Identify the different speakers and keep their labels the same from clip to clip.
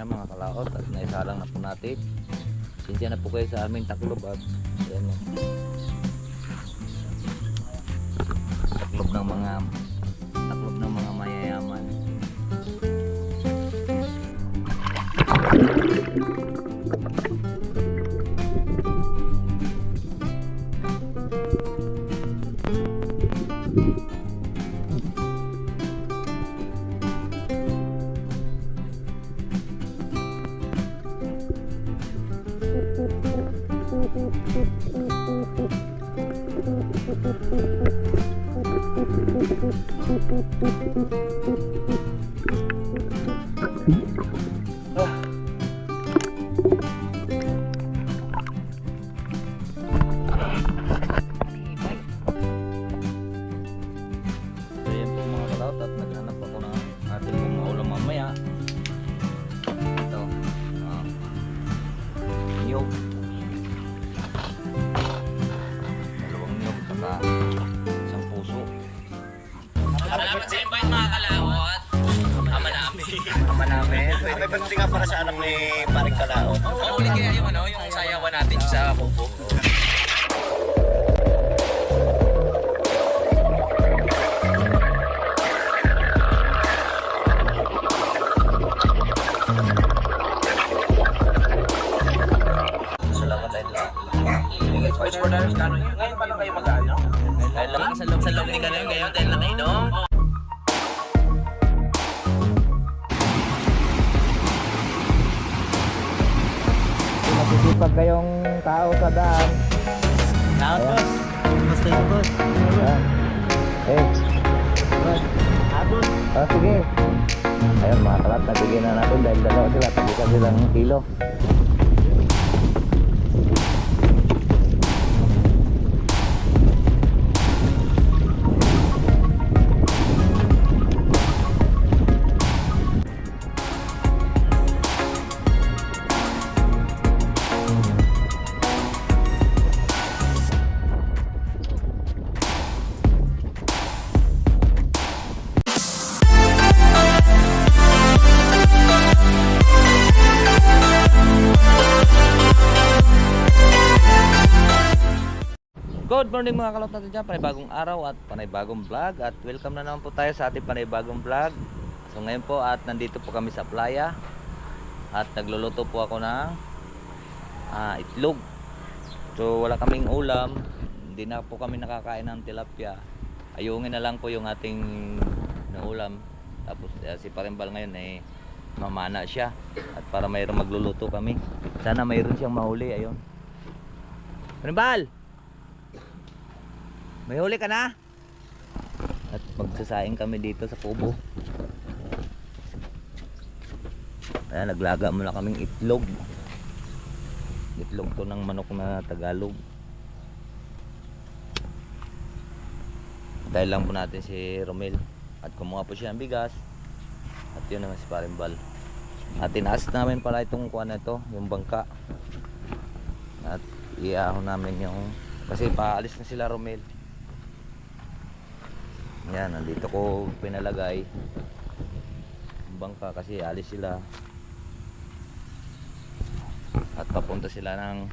Speaker 1: Ayan mga kalaot, at naisalang na po natin. Sinsya na po kayo sa aming taklob at ayan o. Taklob ng mga mayayaman. So yan po mga kalaot, at naghanap ako ng ating mga ulam mamaya. Ito, niyog. Dalawang niyog saka isang puso.
Speaker 2: Salamat sa invite mga kalawot. Ama namin.
Speaker 1: Ama namin.
Speaker 3: May birthday nga para sa anak ni Paring Kalao.
Speaker 2: Oh, uli kaya yung yung sayawan natin sa Kubo.
Speaker 1: Salamat dahil lang.
Speaker 2: Voice for Darius Cano yun. Ngayon pa lang kayo mag-ano?
Speaker 1: Dahil lang
Speaker 2: Sa loob ni Cano ngayon dahil nakainom.
Speaker 1: masisipag kayong tao sa daan.
Speaker 2: Laot boss. Gusto yun boss.
Speaker 1: Ayan. Eh,
Speaker 2: Abot.
Speaker 1: sige. Ayun mga kalat, nabigyan na natin dahil dalawa sila, tagisan silang kilo. Good morning mga kalot natin dyan, panibagong araw at panibagong vlog. At welcome na naman po tayo sa ating panibagong vlog. So ngayon po at nandito po kami sa playa. At nagluluto po ako ng itlog. So wala kaming ulam. Hindi na po kami nakakain ng tilapia. Ayungin na lang po yung ating ulam. Tapos si Parimbal ngayon mamana siya. At para mayroong magluluto kami. Sana mayroon siyang mahuli. Ayun, Parimbal! May huli ka na? At magsasaing kami dito sa kubo. Ayan, naglaga muna kaming itlog. Itlog to ng manok na Tagalog. Dahil lang po natin si Romel. At kumuha po siya ng bigas. At yun naman si Parimbal. At tinaas namin pala itong kuha na ito, yung bangka. At iahon namin yung, kasi paalis na sila Romel. Yan, nandito ko pinalagay ang bangka kasi alis sila. At papunta sila ng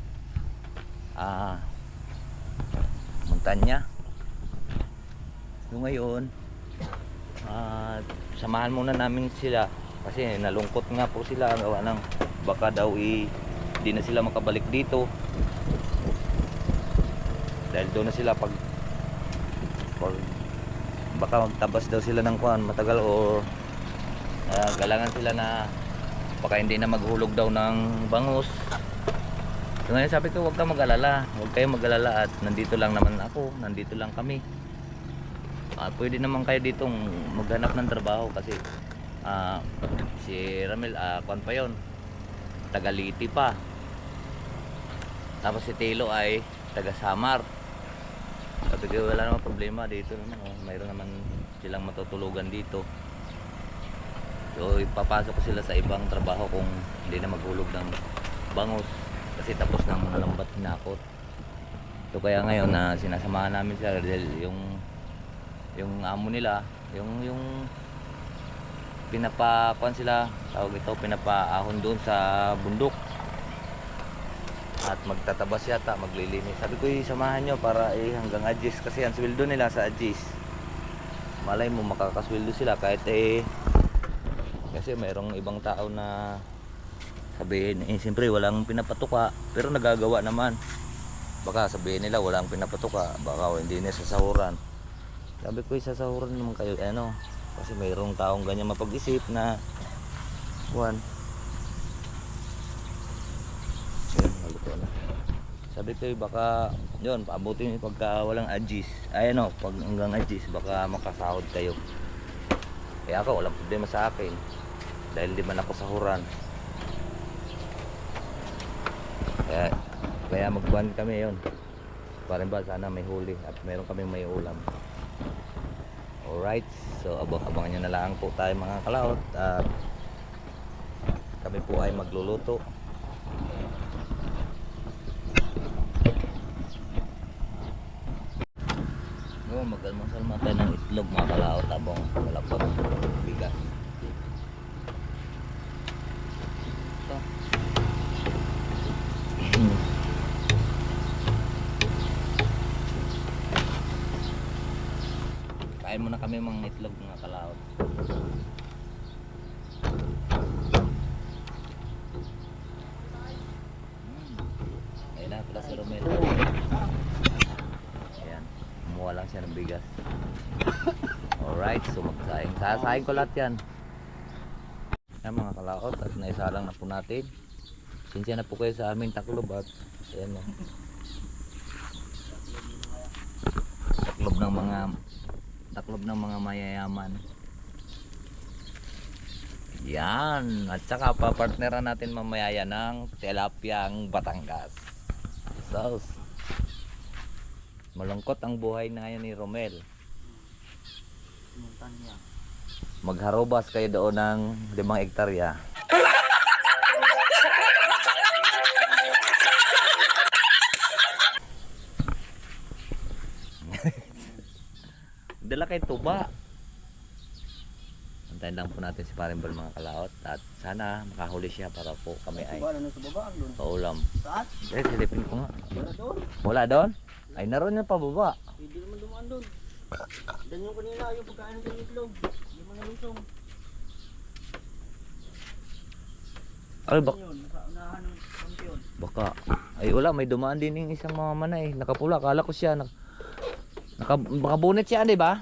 Speaker 1: montanya. So ngayon samahan muna namin sila kasi nalungkot nga po sila gawa ng baka daw hindi na sila makabalik dito dahil doon na sila pag baka magtabas daw sila ng kuan matagal o galangan sila na baka hindi na maghulog daw ng bangus. So ngayon sabi ko huwag kang mag-alala, huwag kayong mag-alala at nandito lang naman ako, nandito lang kami. Pwede naman kayo ditong maghanap ng trabaho kasi si Ramel kuan pa yon, taga Liti pa, tapos si Telo ay taga Samar. Sabi ko wala namang problema dito naman, mayroon naman silang matutulugan dito. So ipapasok ko sila sa ibang trabaho kung hindi na maghulog ng bangus kasi tapos na ang lambat hinakot. So kaya ngayon na sinasamahan namin sila dahil yung amo nila, yung pinapakuan sila, tawag ito, pinapaahon doon sa bundok. At magtatabas yata, maglilinis. Sabi ko, samahan nyo para hanggang Agis kasi ang sweldo nila sa Agis. Malay mo makakasweldo sila kahit kasi mayroong ibang tao na sabihin siyempre walang pinapatuka pero nagagawa naman. Baka sabihin nila walang pinapatuka, baka hindi na sasahuran. Sabi ko, sasahuran naman kayo kasi mayroong taong ganyan mapag-isip na buwan. Ayun, maluto na. Sabi ko, baka yun, paabutin pagka walang Agis. Pag hanggang Agis, baka makasahod kayo. Kaya ako, walang problema sa akin. Dahil di man ako sahuran. Kaya magbuwan kami yun. Parang ba, sana may huli at meron kami may ulam. Alright, so abangan nyo na lang po tayo mga kalaot. At kami po ay magluluto. Mag-almusal mga tayo ng itlog mga kalaot abang wala pa bigas. Ito. Kain muna kami mga itlog mga kalaot. Ayun na pala si Romel. Ayan, kumuha lang siya ng bigas. Alright, so magsaing. Sasaing ko lahat yan. Ayan mga kalaot, at naisalang na po natin. Sinsya na po kayo sa aming taklob at ayan o. Taklob ng mga mayayaman. Yan. At saka papartneran natin mamaya yan ng tilapiyang Batangas. So, malungkot ang buhay na ngayon ni Romel. Magharobas kayo doon ng 5 hektarya. Dala kay tuba. Antayin lang po natin si Parimbal mga kalaot. At sana makahuli siya para po kami ay paulam.
Speaker 3: Saan?
Speaker 1: Silipin ko nga.
Speaker 3: Wala doon.
Speaker 1: Wala doon? Ay naroon yung pababa.
Speaker 3: Hindi naman dumaan doon. Dan yung kanina, yung pagkain ng itlog. Hindi mo nalusong.
Speaker 1: Ay bak
Speaker 3: Yun, nakaunahan ng kampiyon.
Speaker 1: baka. Ay wala, may dumaan din yung isang mamana nakapula. Kala ko siya. Nakabunet siya, di ba?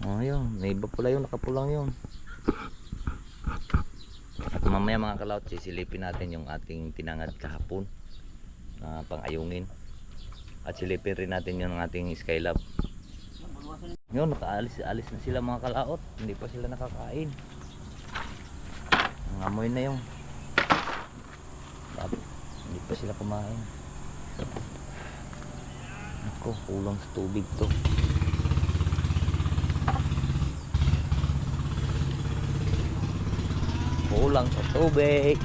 Speaker 1: Oh, yun. May iba pala yung nakapulang yun. At mamaya mga kalaot, sisilipin natin yung ating tinangad kahapon na pang-ayungin. At silipin rin natin yung ating skylab. Yun, nakaalis na sila mga kalaot. Hindi pa sila nakakain. Ang amoy na yung hindi pa sila kumain. Ako, kulang sa tubig to. Kulang sa tubig.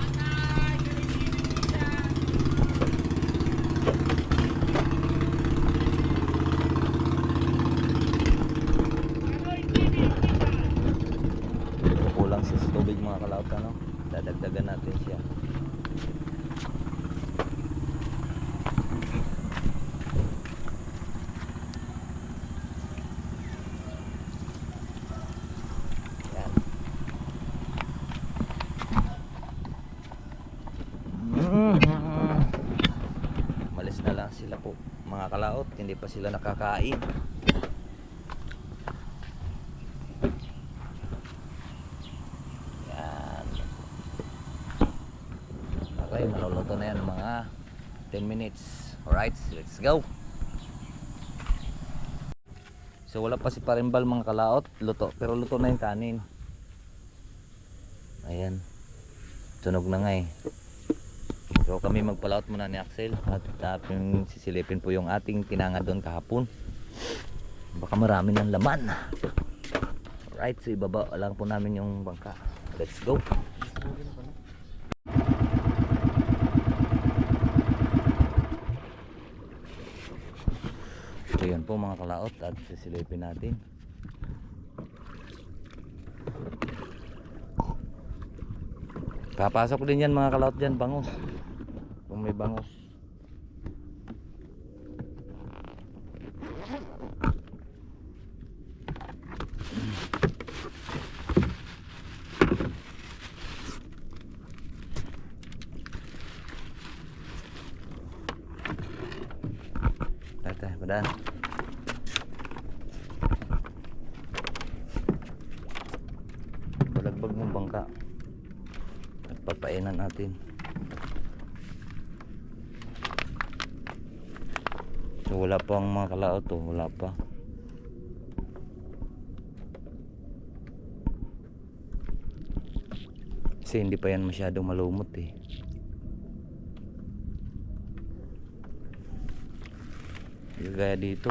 Speaker 1: Kulang sa tubig mga kalaot, dadagdagan natin siya. Malis na lang sila po mga kalaot, hindi pa sila nakakain. Yan. Okay, maluluto na yan mga 10 minutes. Alright, let's go. So wala pa si Parimbal mga kalaot, luto, pero luto na yung kanin. Ayan, tunog na nga So kami magpalaot muna ni Axel at sisilipin po yung ating tinangad doon kahapon. Baka marami ng laman. Alright, so ibaba lang po namin yung bangka. Let's go. So yan po mga kalaot at sisilipin natin. Papasok din yan mga kalaot dyan, bangus. Kung may bangus. Tay, padaan. Balagbag ng bangka. At papainan natin. So, wala pa ang mga kalaot to, wala pa. Kasi hindi pa yan masyadong malumot eh. Hindi gaya dito.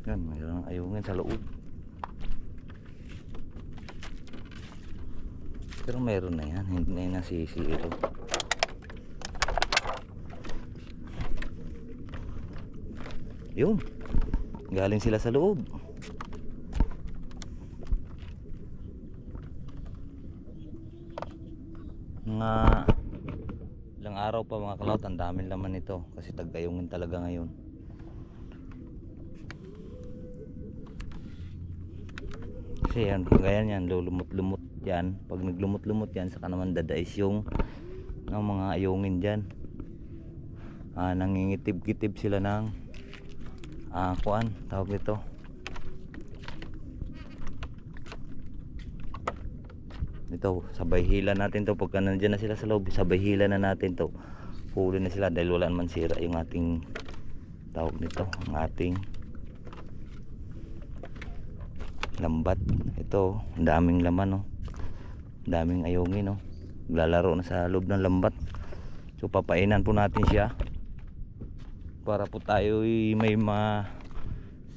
Speaker 1: Yan, mayroong ayungin sa loob. Pero mayroon na yan, hindi na yan nasisiro. Yun, galing sila sa loob. Mga ilang araw pa mga kalaot, ang daming laman nito kasi tag-ayungin talaga ngayon. Kasi yan, ganyan yan, lulumot-lumot yan. Pag naglumot-lumot yan, saka naman dadais yung mga ayungin dyan. Nangingitib-kitib sila ng kuan, tawag ito. Ito, sabay hila natin to. Pagka nandiyan na sila sa loob, sabay hila na natin to. Huli na sila dahil wala naman sira yung ating tawag nito, ang ating lambat. Ito, ang daming laman, no. Daming ayungin, no. Lalaro na sa loob ng lambat. So papainan po natin siya para po tayo may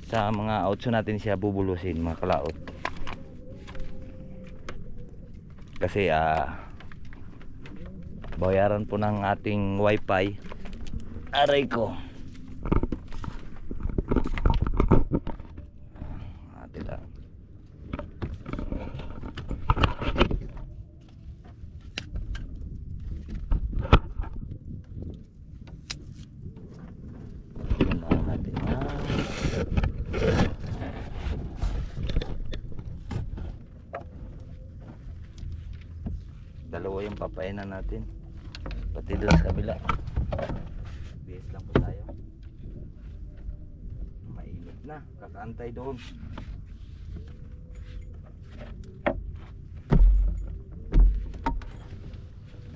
Speaker 1: sa mga outso natin siya bubulusin mga kalaot. Kasi bayaran po ng ating wifi. Aray ko. Atin lang. Dalawa yung papainan natin, pati doon sa kabila. Bihis lang po tayo, mainit na, kakaantay doon.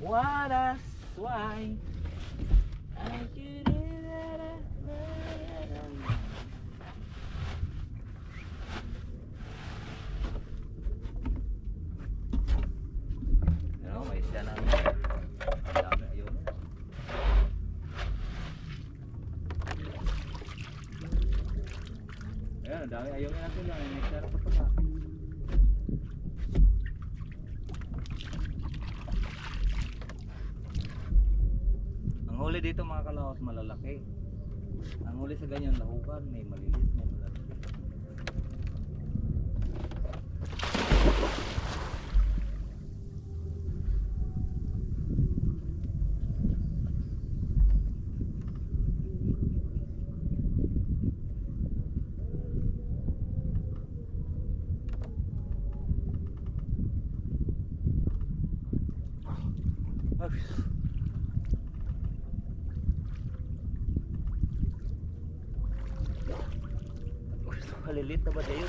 Speaker 1: What a why I did it. May isda namin. Dami ayun. Ayan, dami ayun natin lang. May isda na pa pala. Ang huli dito mga kalaot malalaki. Ang huli sa ganyan lahukan, may maliliit, may malalaki. Kalilit na ba tayo?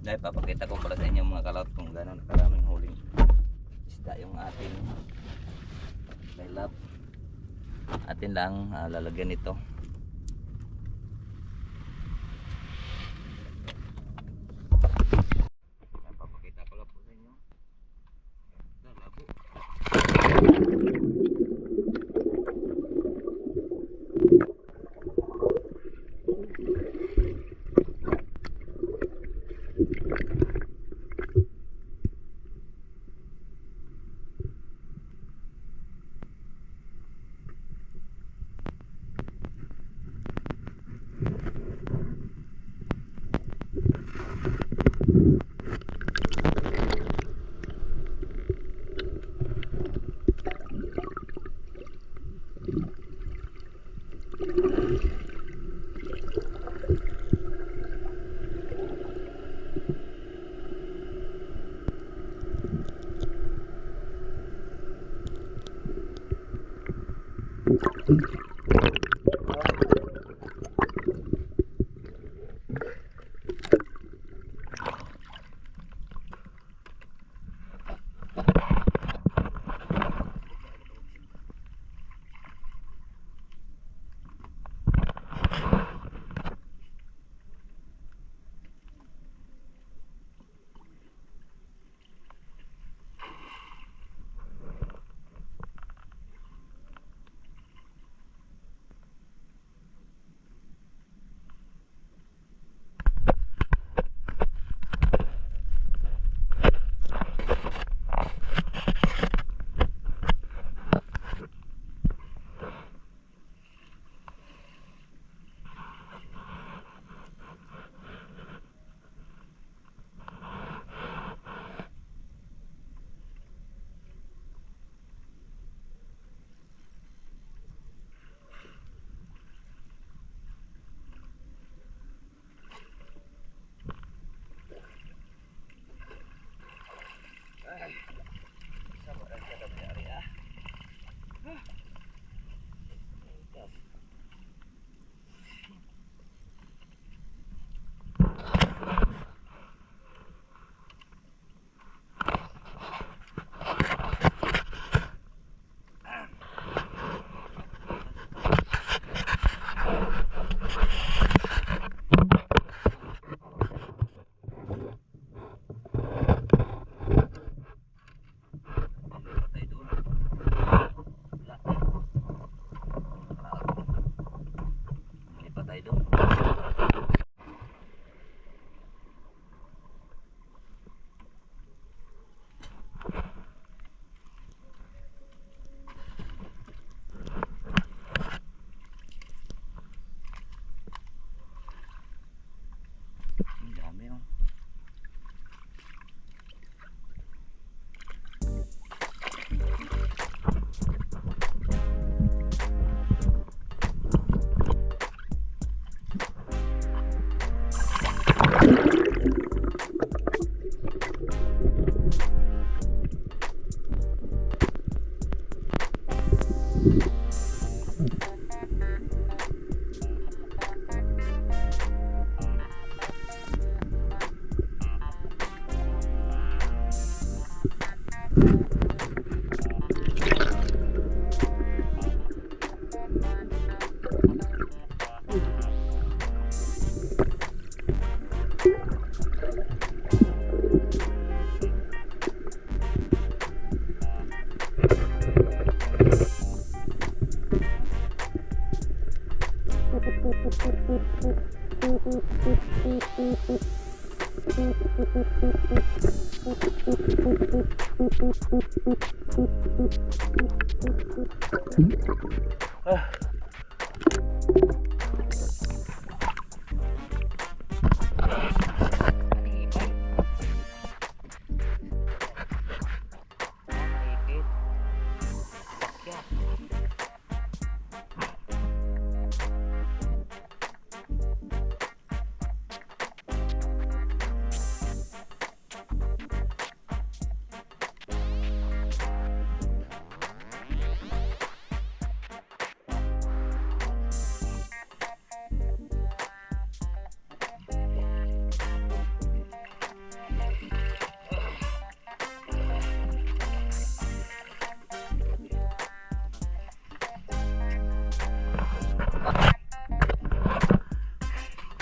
Speaker 1: Dahil papakita ko pala sa inyo mga kalaot kung gano'n karaming huling isda yung ating laylap. Atin lang lalagyan ito.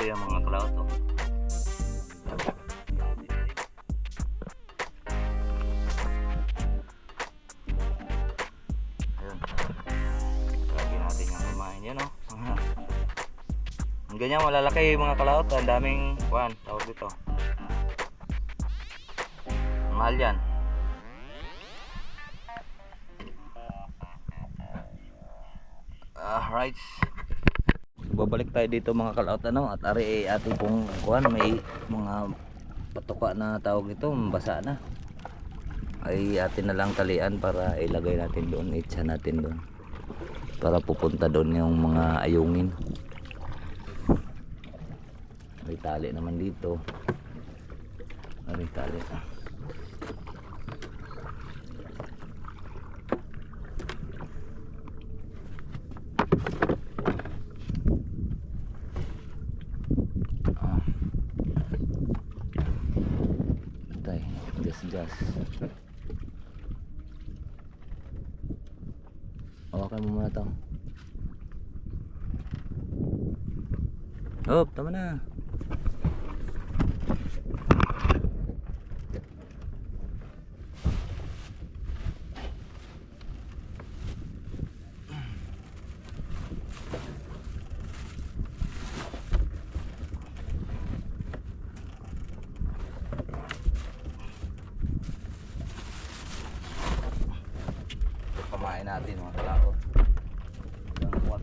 Speaker 1: Ito yung mga cloud to. Ayun. Lagi natin yung kumain yan, oh. Ang ganyan malalaki yung mga cloud. Ang daming kuhan, tawag dito. Mahal yan. Right. Babalik tayo dito mga kalaot, ano, at ari ating pong kuhan, may mga patuka na tawag ito, basa na, ay atin na lang talian para ilagay natin doon, itsa natin doon para pupunta doon yung mga ayungin. tali naman dito. May tali. Ah. Tay, gas. Hawakan mo muna to. Hop, tama na. Pamain natin mga kalaot. Hanggang 4.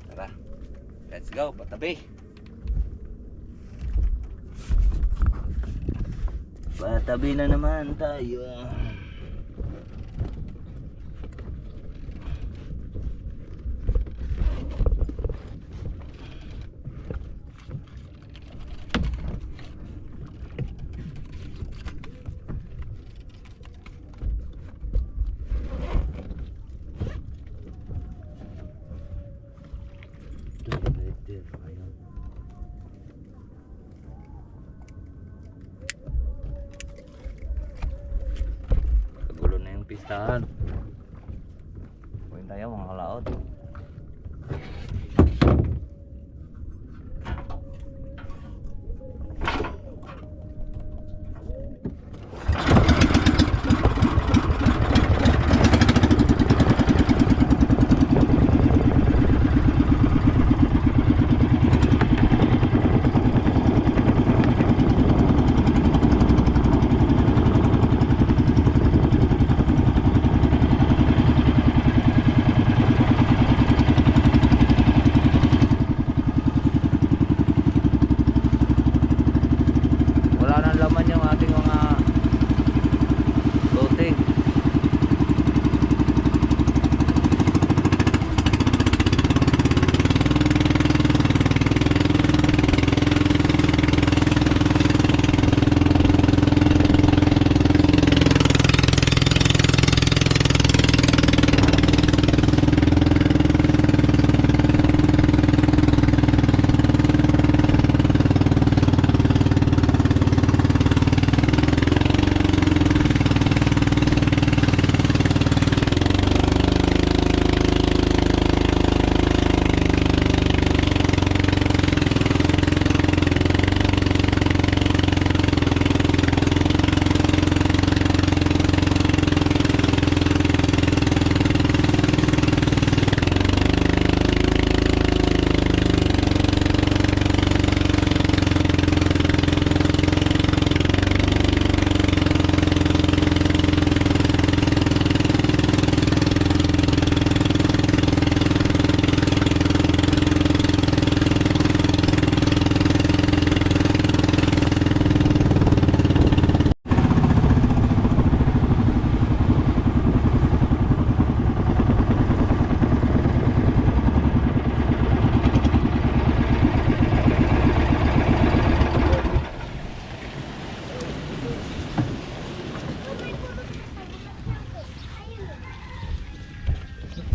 Speaker 1: Tara, let's go, patabi. Patabi na naman tayo. Kagulo na yung pistahan. Puwin tayo mga kalaot. Wala nang laman yung ating mga loting.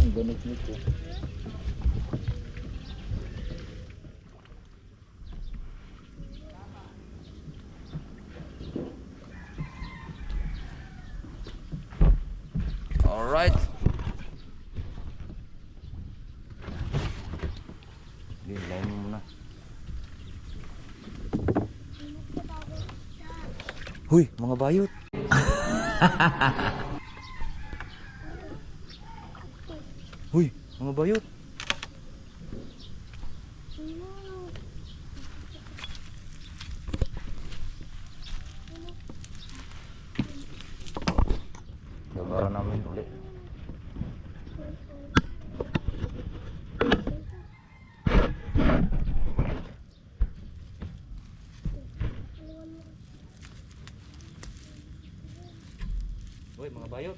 Speaker 1: Ang ganit nito. Alright. Lain mo muna. Huy, mga bayot. Huy, mga bayot. Gabaran namin ulit. Uy, mga bayot.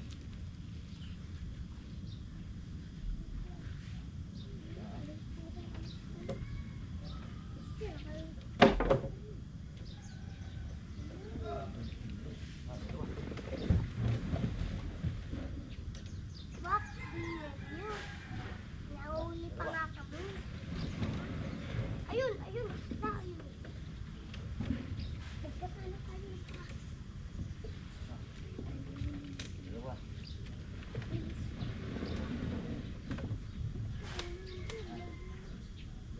Speaker 4: Bak, yun. Nahuli pa nga kami. Ayun, ayun. Basta, ayun. Nagkasano kayo pa.
Speaker 1: Dalawa.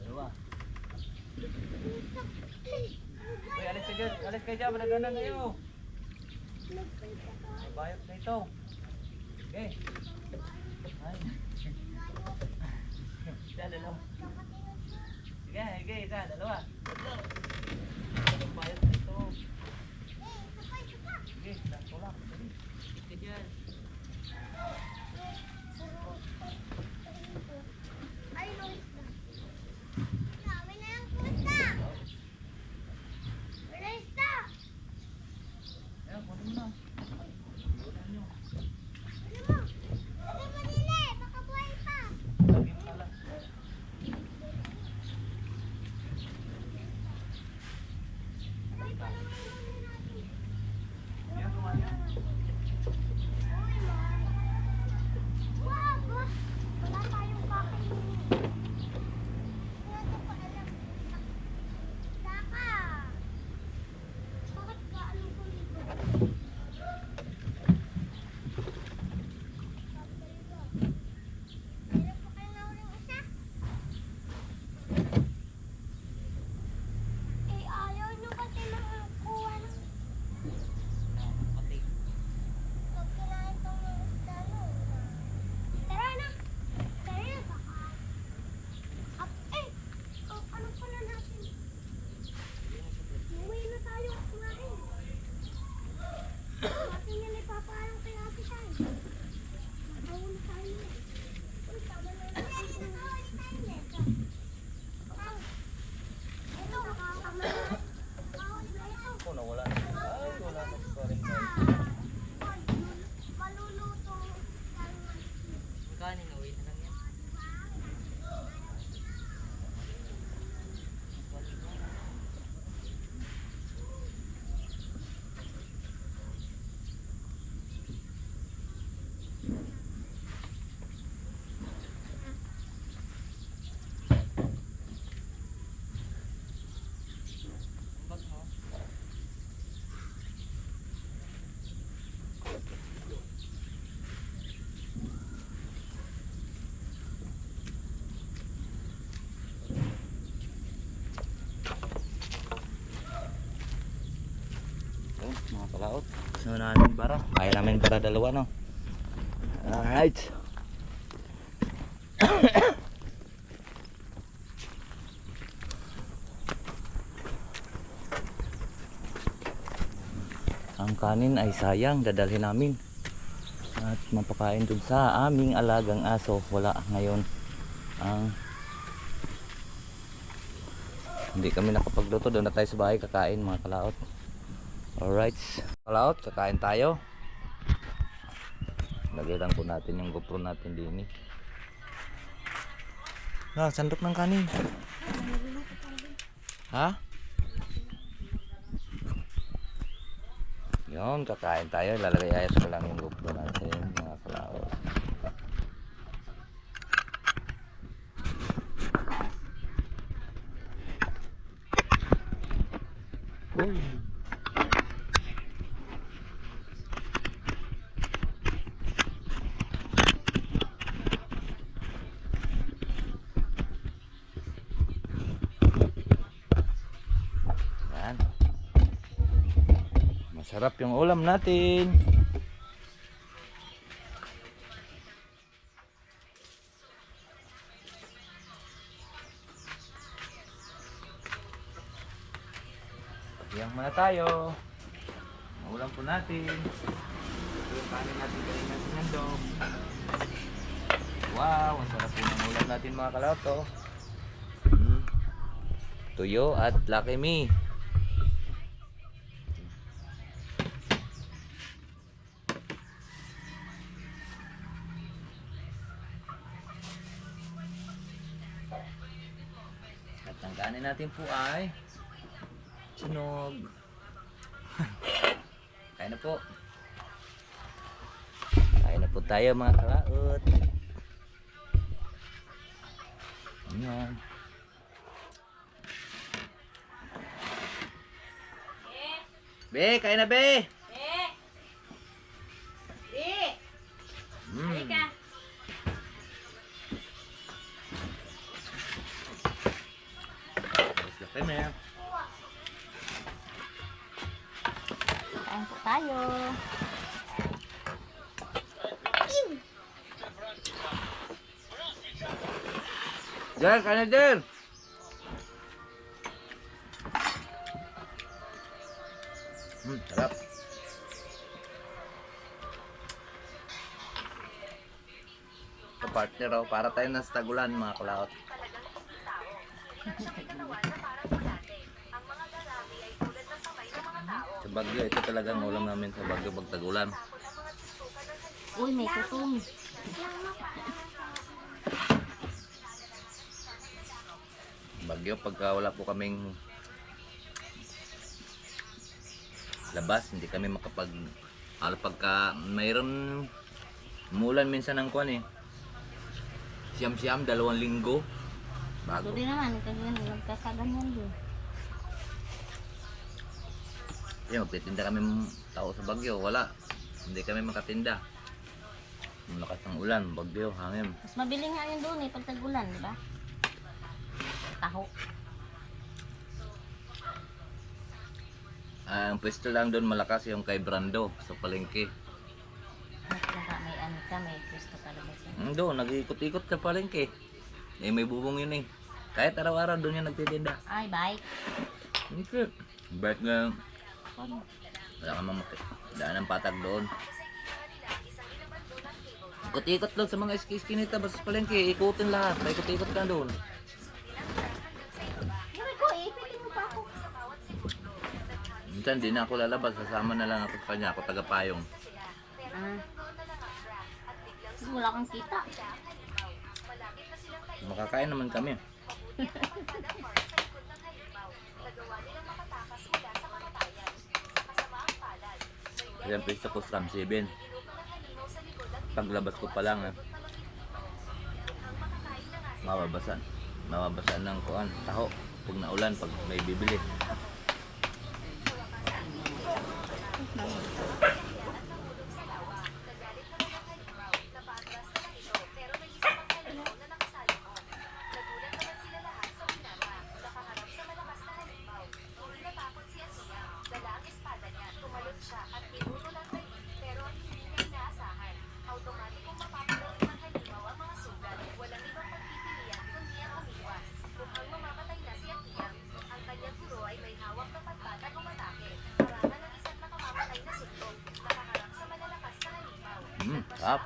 Speaker 1: Dalawa. Uy, alis kayo dyan. Alis kayo dyan. Malaganan kayo. May bayot na ito. Okay. Ay. Isa, dalawa. Sige, sige, isa, dalawa. Tatlo. May bayot na ito. Sige, saan lang. Dali. Ito dyan.
Speaker 4: Ay, no, isda. Dami na yung isda. Wala isda.
Speaker 1: Ayan, kunin mo na. Kunin nyo.
Speaker 4: Ano mo? Sabi mo nila, baka buhay pa.
Speaker 1: Lagyan pala.
Speaker 4: Ay, paano naman natin?
Speaker 1: Ayan, kumain.
Speaker 4: Uy, man. Wag, wag. Wala tayong kakainin. Hindi natin pa alam. Daka. Bakit ka anong kulito? Meron pa kayo nahuling isa? Eh, ayaw nyo kasi nakakuha ng
Speaker 1: Pati.
Speaker 4: pag kinain tong mga isda, no? Tara na! Tara na, baka. Ano pala natin? Uwi na tayo kumain. Natin yan ipaparang kay Ate Shai. Makahuli tayo. Uy, tama na yun. Makahuli tayo. Ito, makahuli na ito.
Speaker 1: Ako, nawala na. Ay, wala na. Sorry.
Speaker 4: Maluluto.
Speaker 2: Kanin, uwi na lang yan. Bag mo.
Speaker 1: Ayun, mga kalaot. So namin para. Kaya namin para dalawa, no? Alright. Ang kanin ay sayang, dadalhin namin at mapakain dun sa aming alagang aso. Wala ngayon ang hindi kami nakapagluto. Doon na tayo sa bahay kakain, mga kalaot. Alright, kalaot, kakain tayo. Lagay lang po natin yung GoPro natin din. Sandok ng kanin. Ha? Yun, kakain tayo. Lalagay ayos ko lang yung GoPro natin, mga kalaot. Uy. Yan. Masarap yung ulam natin. Pagyan muna tayo. Ang ulam po natin. Ito yung kanin natin kanina sinandok. Wow, ang sarap po ng ulam natin, mga kalauto. Tuyo at Lucky Me. Kain natin po ay sunog. Kain na po. Kain na po tayo mga kalaot. Ayan. Be, kain na be.
Speaker 4: Halika.
Speaker 1: Let's go, kami.
Speaker 4: Kain po tayo.
Speaker 1: Diyan, kain na din. Sarap. Partner raw, para tayo nasa tagulan mga kalaot. Sa Bagyo, ito talagang ulam namin sa Bagyo pag tagulan.
Speaker 4: Uy, may tutum.
Speaker 1: Bagyo, pagka wala po kaming labas, hindi kami makapag pagka mayroon umulan minsan ng kuwan eh. Siyam-siyam, 2 linggo. Bago.
Speaker 4: Ito din naman, nagkakaganyan din.
Speaker 1: Magtitinda kami tao sa Bagyo, wala. Hindi kami makatinda. Malakas ng ulan, Bagyo, hangin.
Speaker 4: Mas mabili nga yun doon eh, pag tagulan, di ba? Taho.
Speaker 1: Ang pwesto lang doon malakas yung kay Brando sa palengke.
Speaker 4: May ano ka, may gusto talaga siya.
Speaker 1: Doon, nag-ikot-ikot sa palengke. Eh, may bubong yun eh. Kahit araw-araw doon yung nagtitinda.
Speaker 4: Ay, bye.
Speaker 1: Okay. Bait nga. Wala ka daan ng patag doon. Ikot-ikot lang sa mga iski-iskinita basta sa palengke. Ikutin lahat. Ikot-ikot ka doon.
Speaker 4: Hindi ko eh, pwede mo pa ako.
Speaker 1: Minsan di na ako lalabas. Sasama na lang ako sa kanya. Ako taga-payong.
Speaker 4: Ah. Wala kang kita.
Speaker 1: Makakain naman kami. Siyempre sa Kusam 7. Paglabas ko pa lang mababasan. Mababasan ng kuan, taho. Pag naulan, pag may bibili. Sarap.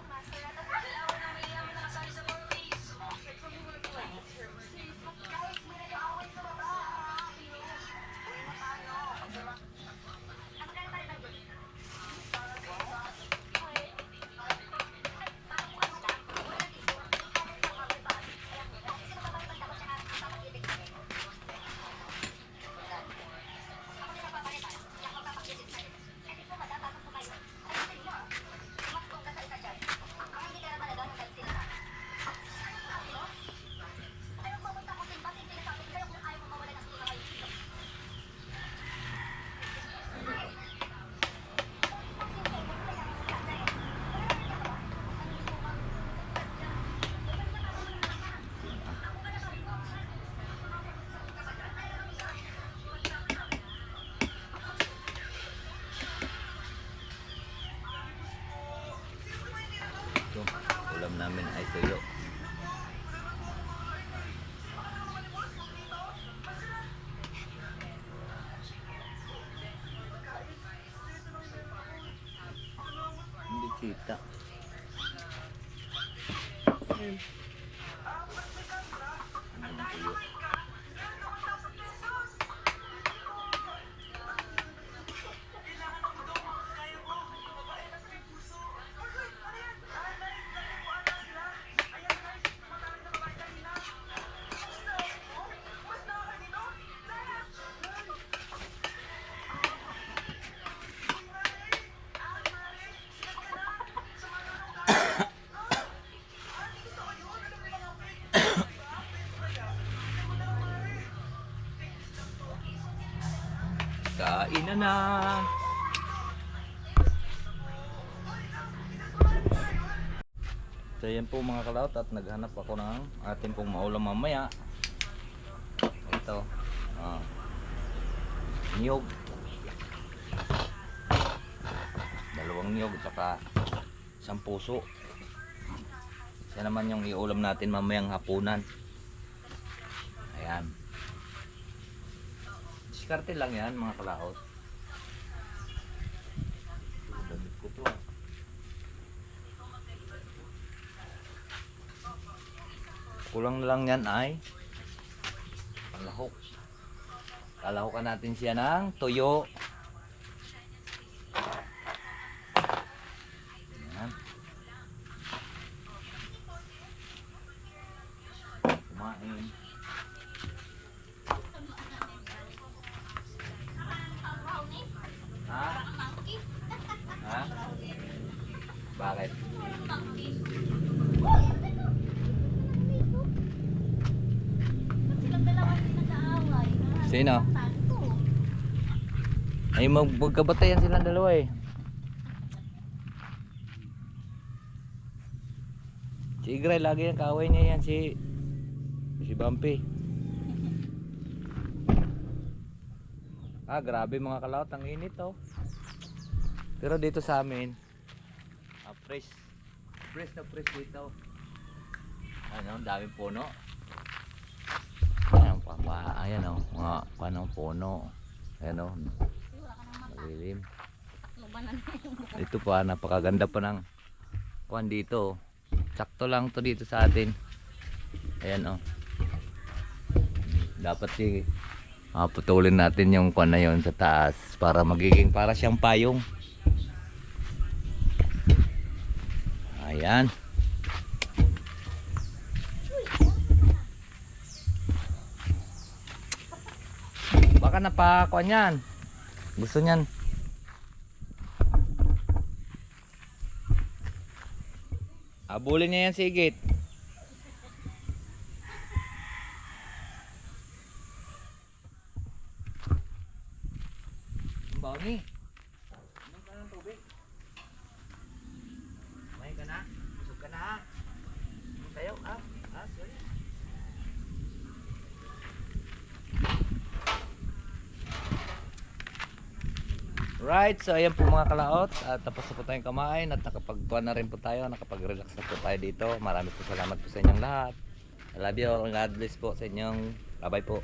Speaker 1: Ito, ulam namin ay tuyo. Hindi kita. Ang tuyo. Kain na. So yan po mga kalaot at naghanap ako ng ating pong maulam mamaya. Ito. Niyog. Dalawang niyog at saka isang puso. Yan naman yung iulam natin mamayang hapunan. Ayan. Diskarte lang yan mga kalaot. Damit ko to. Kulang na lang yan ay panlahok. Lalahokan natin siya ng tuyo. Ayan. Kumain. Ha? Ha? Bakit?
Speaker 4: Silang dalawa din nag-aaway.
Speaker 1: Sino? Ay magkabatayan silang dalawa eh. Si Igray lagi yung kaaway niya yan si Bumpy. Grabe mga kalaot, ang init oh. Pero dito sa amin fresh dito. Ano, daming puno. Ayan oh, mga panong puno. Ayan oh, malilim. Ito pa, napakaganda pa ng kuwan dito. Sakto lang to dito sa atin. Ayan oh. Dapat putulin natin yung kuwan na yun sa taas para magiging para siyang payong. Ayan. Baka napakuan yan. Gusto niyan. Abulin niya yan sigit. Bawni. Inom ka ng tubig. May ka na. Busog ka na. Tayo. Sorry. Right, so ayan po mga kalaot at tapos na po tayong kumain at nakapagpuan na rin po tayo, nakapag-relax na po tayo dito. Marami po salamat po sa inyong lahat. I love you all. God bless po sa inyong. Bye bye po.